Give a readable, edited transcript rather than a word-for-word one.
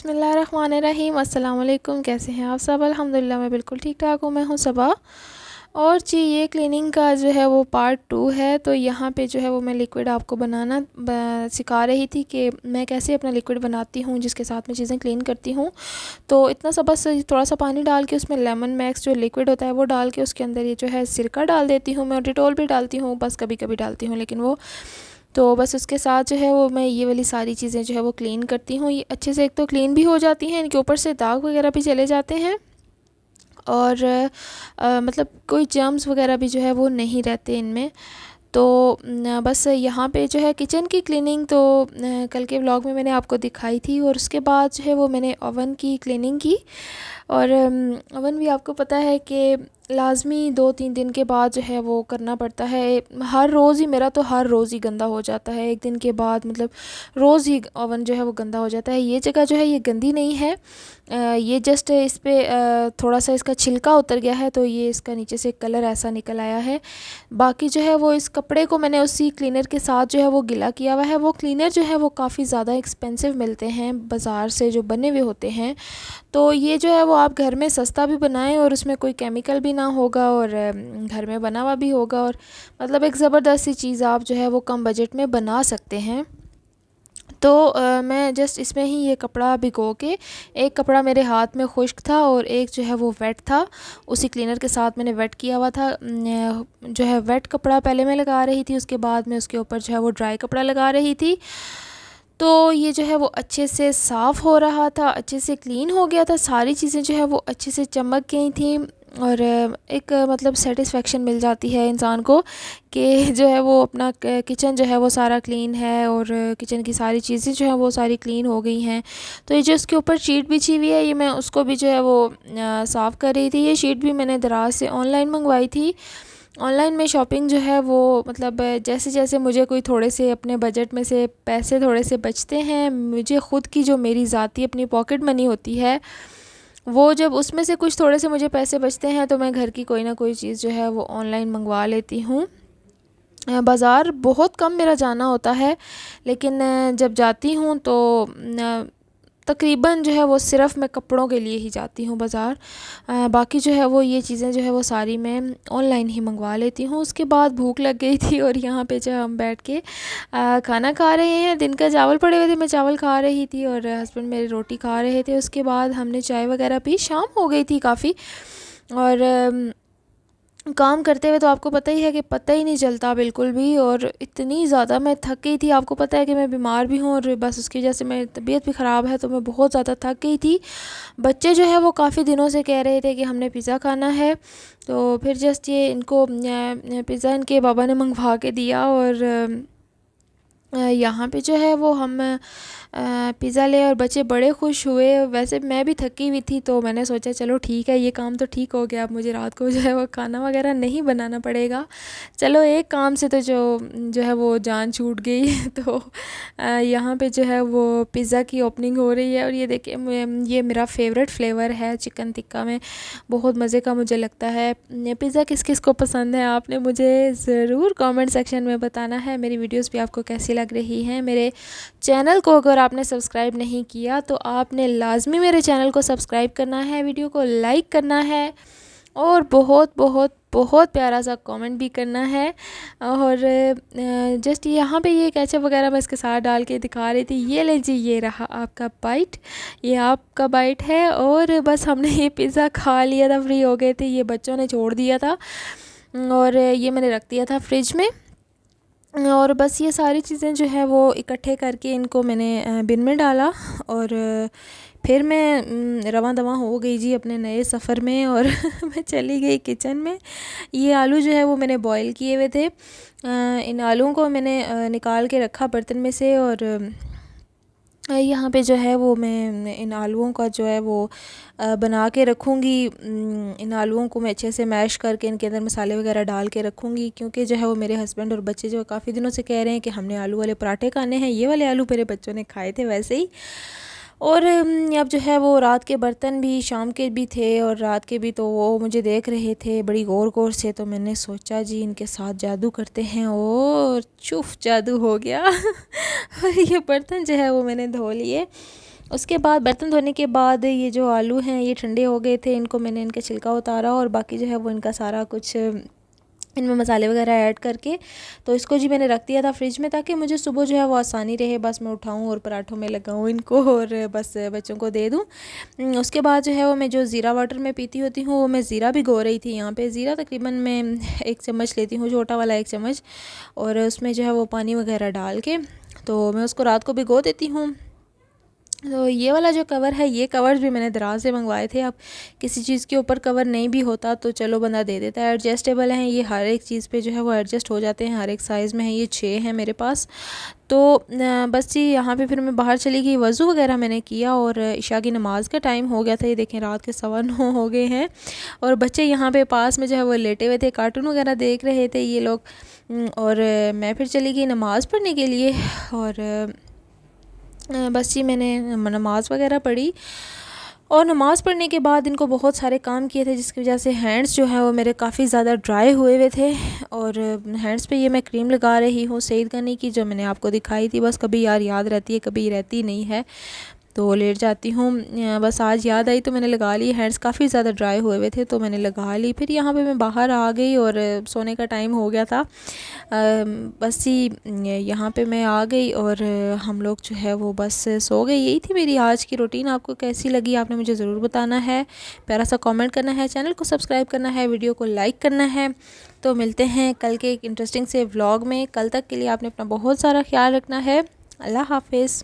बिस्मिल्लाहिर्रहमानिर्रहीम। अस्सलाम वालेकुम। कैसे हैं आप सब? अल्हम्दुलिल्लाह मैं बिल्कुल ठीक ठाक हूँ। मैं हूँ सबा। और जी ये क्लीनिंग का जो है वो पार्ट 2 है। तो यहाँ पे जो है वो मैं लिक्विड आपको बनाना सिखा रही थी कि मैं कैसे अपना लिक्विड बनाती हूँ जिसके साथ मैं चीज़ें क्लीन करती हूँ। तो इतना सा बस थोड़ा सा पानी डाल के उसमें लेमन मैक्स जो लिक्विड होता है वो डाल के उसके अंदर ये जो है सिरका डाल देती हूँ मैं, और डिटॉल भी डालती हूँ, बस कभी कभी डालती हूँ लेकिन वो तो बस उसके साथ जो है वो मैं ये वाली सारी चीज़ें जो है वो क्लीन करती हूँ। ये अच्छे से एक तो क्लीन भी हो जाती हैं, इनके ऊपर से दाग वगैरह भी चले जाते हैं, और मतलब कोई जर्म्स वगैरह भी जो है वो नहीं रहते इनमें। तो बस यहाँ पे जो है किचन की क्लीनिंग तो कल के व्लॉग में मैंने आपको दिखाई थी, और उसके बाद जो है वो मैंने ओवन की क्लीनिंग की। और ओवन भी आपको पता है कि लाज़मी 2-3 दिन के बाद जो है वो करना पड़ता है। हर रोज़ ही मेरा तो हर रोज़ ही गंदा हो जाता है, एक दिन के बाद मतलब रोज़ ही ओवन जो है वो गंदा हो जाता है। ये जगह जो है ये गंदी नहीं है, ये जस्ट इस पे थोड़ा सा इसका छिलका उतर गया है, तो ये इसका नीचे से कलर ऐसा निकल आया है। बाकी जो है वो इस कपड़े को मैंने उसी क्लीनर के साथ जो है वो गिला किया हुआ है। वो क्लीनर जो है वो काफ़ी ज़्यादा एक्सपेंसिव मिलते हैं बाज़ार से जो बने हुए होते हैं। तो ये जो है वो आप घर में सस्ता भी बनाएं और उसमें कोई केमिकल भी ना होगा, और घर में बना हुआ भी होगा, और मतलब एक ज़बरदस्त सी चीज़ आप जो है वो कम बजट में बना सकते हैं। तो मैं जस्ट इसमें ही ये कपड़ा भिगो के, एक कपड़ा मेरे हाथ में खुश्क था और एक जो है वो वेट था, उसी क्लीनर के साथ मैंने वेट किया हुआ था। जो है वेट कपड़ा पहले मैं लगा रही थी, उसके बाद मैं उसके ऊपर जो है वो ड्राई कपड़ा लगा रही थी। तो ये जो है वो अच्छे से साफ़ हो रहा था, अच्छे से क्लीन हो गया था, सारी चीज़ें जो है वो अच्छे से चमक गई थी, और एक मतलब सेटिस्फेक्शन मिल जाती है इंसान को कि जो है वो अपना किचन जो है वो सारा क्लीन है, और किचन की सारी चीज़ें जो है वो सारी क्लीन हो गई हैं। तो ये जो इसके ऊपर शीट बिछी हुई है, ये मैं उसको भी जो है वो साफ़ कर रही थी। ये शीट भी मैंने दराज से ऑनलाइन मंगवाई थी। ऑनलाइन में शॉपिंग जो है वो मतलब जैसे जैसे मुझे कोई थोड़े से अपने बजट में से पैसे थोड़े से बचते हैं, मुझे ख़ुद की जो मेरी ज़ाती अपनी पॉकेट मनी होती है, वो जब उसमें से कुछ थोड़े से मुझे पैसे बचते हैं तो मैं घर की कोई ना कोई चीज़ जो है वो ऑनलाइन मंगवा लेती हूँ। बाज़ार बहुत कम मेरा जाना होता है, लेकिन जब जाती हूँ तो तकरीबन जो है वो सिर्फ़ मैं कपड़ों के लिए ही जाती हूँ बाज़ार। बाकी जो है वो ये चीज़ें जो है वो सारी मैं ऑनलाइन ही मंगवा लेती हूँ। उसके बाद भूख लग गई थी, और यहाँ पे जो हम बैठ के खाना खा रहे हैं। दिन का चावल पड़े हुए थे, मैं चावल खा रही थी और हस्बैंड मेरे रोटी खा रहे थे। उसके बाद हमने चाय वगैरह पी, शाम हो गई थी काफ़ी। और काम करते हुए तो आपको पता ही है कि पता ही नहीं चलता बिल्कुल भी, और इतनी ज़्यादा मैं थक गई थी। आपको पता है कि मैं बीमार भी हूँ, और बस उसकी वजह से मेरी तबीयत भी ख़राब है, तो मैं बहुत ज़्यादा थक गई थी। बच्चे जो है वो काफ़ी दिनों से कह रहे थे कि हमने पिज़्ज़ा खाना है, तो फिर जस्ट ये इनको पिज़्ज़ा इनके बाबा ने मंगवा के दिया, और यहाँ पे जो है वो हम पिज़्ज़ा ले, और बच्चे बड़े खुश हुए। वैसे मैं भी थकी हुई थी, तो मैंने सोचा चलो ठीक है, ये काम तो ठीक हो गया, अब मुझे रात को जो है वो खाना वगैरह नहीं बनाना पड़ेगा। चलो एक काम से तो जो है वो जान छूट गई। तो यहाँ पे जो है वो पिज़्ज़ा की ओपनिंग हो रही है, और ये देखिए ये मेरा फेवरेट फ्लेवर है चिकन टिक्का में, बहुत मज़े का मुझे लगता है। पिज़्ज़ा किस किस को पसंद है आपने मुझे ज़रूर कमेंट सेक्शन में बताना है। मेरी वीडियोस भी आपको कैसी लग रही हैं। मेरे चैनल को अगर आपने सब्सक्राइब नहीं किया तो आपने लाजमी मेरे चैनल को सब्सक्राइब करना है, वीडियो को लाइक करना है, और बहुत बहुत बहुत प्यारा सा कमेंट भी करना है। और जस्ट यहाँ पे ये केचप वगैरह मैं इसके साथ डाल के दिखा रही थी। ये लीजिए, ये रहा आपका बाइट, ये आपका बाइट है। और बस हमने ये पिज़्ज़ा खा लिया था, फ्री हो गए थे, ये बच्चों ने छोड़ दिया था, और ये मैंने रख दिया था फ्रिज में। और बस ये सारी चीज़ें जो है वो इकट्ठे करके इनको मैंने बिन में डाला, और फिर मैं रवां दवां हो गई जी अपने नए सफ़र में, और मैं चली गई किचन में। ये आलू जो है वो मैंने बॉईल किए हुए थे, इन आलूओं को मैंने निकाल के रखा बर्तन में से, और यहाँ पे जो है वो मैं इन आलूओं का जो है वो बना के रखूँगी। इन आलूओं को मैं अच्छे से मैश करके इनके अंदर मसाले वगैरह डाल के रखूँगी, क्योंकि जो है वो मेरे हस्बैंड और बच्चे जो काफ़ी दिनों से कह रहे हैं कि हमने आलू वाले पराठे खाने हैं। ये वाले आलू मेरे बच्चों ने खाए थे वैसे ही। और अब जो है वो रात के बर्तन भी शाम के भी थे और रात के भी, तो वो मुझे देख रहे थे बड़ी गौर गौर से, तो मैंने सोचा जी इनके साथ जादू करते हैं, और चुफ जादू हो गया। और ये बर्तन जो है वो मैंने धो लिए, उसके बाद बर्तन धोने के बाद ये जो आलू हैं ये ठंडे हो गए थे, इनको मैंने इनका छिलका उतारा और बाकी जो है वो इनका सारा कुछ इनमें मसाले वगैरह ऐड करके तो इसको जी मैंने रख दिया था फ्रिज में, ताकि मुझे सुबह जो है वो आसानी रहे, बस मैं उठाऊं और पराठों में लगाऊं इनको और बस बच्चों को दे दूं। उसके बाद जो है वो मैं जो ज़ीरा वाटर में पीती होती हूँ वो मैं ज़ीरा भिगो रही थी। यहाँ पे ज़ीरा तकरीबन मैं 1 चम्मच लेती हूँ, छोटा वाला 1 चम्मच, और उसमें जो है वो पानी वगैरह डाल के तो मैं उसको रात को भिगो देती हूँ। तो ये वाला जो कवर है, ये कवर्स भी मैंने दराज से मंगवाए थे। अब किसी चीज़ के ऊपर कवर नहीं भी होता तो चलो बंदा दे देता है। एडजस्टेबल हैं ये, हर एक चीज़ पे जो है वो एडजस्ट हो जाते हैं, हर एक साइज़ में है। ये 6 हैं मेरे पास। तो बस जी यहाँ पे फिर मैं बाहर चली गई, वज़ू वगैरह मैंने किया और इशा की नमाज़ का टाइम हो गया था। ये देखें रात के 9:15 हो गए हैं और बच्चे यहाँ पे पास में जो है वो लेटे हुए थे, कार्टून वगैरह देख रहे थे ये लोग। और मैं फिर चली गई नमाज़ पढ़ने के लिए और बस जी मैंने नमाज़ वगैरह पढ़ी और नमाज़ पढ़ने के बाद इनको बहुत सारे काम किए थे, जिसकी वजह से हैंड्स जो हैं वो मेरे काफ़ी ज़्यादा ड्राई हुए हुए थे। और हैंड्स पे ये मैं क्रीम लगा रही हूँ सईद गनी की, जो मैंने आपको दिखाई थी। बस कभी यार याद रहती है, कभी रहती नहीं है तो लेट जाती हूँ। बस आज याद आई तो मैंने लगा ली। हैंड्स काफ़ी ज़्यादा ड्राई हुए हुए थे तो मैंने लगा ली। फिर यहाँ पे मैं बाहर आ गई और सोने का टाइम हो गया था। बस ही यहाँ पे मैं आ गई और हम लोग जो है वो बस सो गए। यही थी मेरी आज की रूटीन। आपको कैसी लगी आपने मुझे ज़रूर बताना है, प्यारा सा कमेंट करना है, चैनल को सब्सक्राइब करना है, वीडियो को लाइक करना है। तो मिलते हैं कल के एक इंटरेस्टिंग से व्लॉग में। कल तक के लिए आपने अपना बहुत सारा ख्याल रखना है। अल्लाह हाफिज़।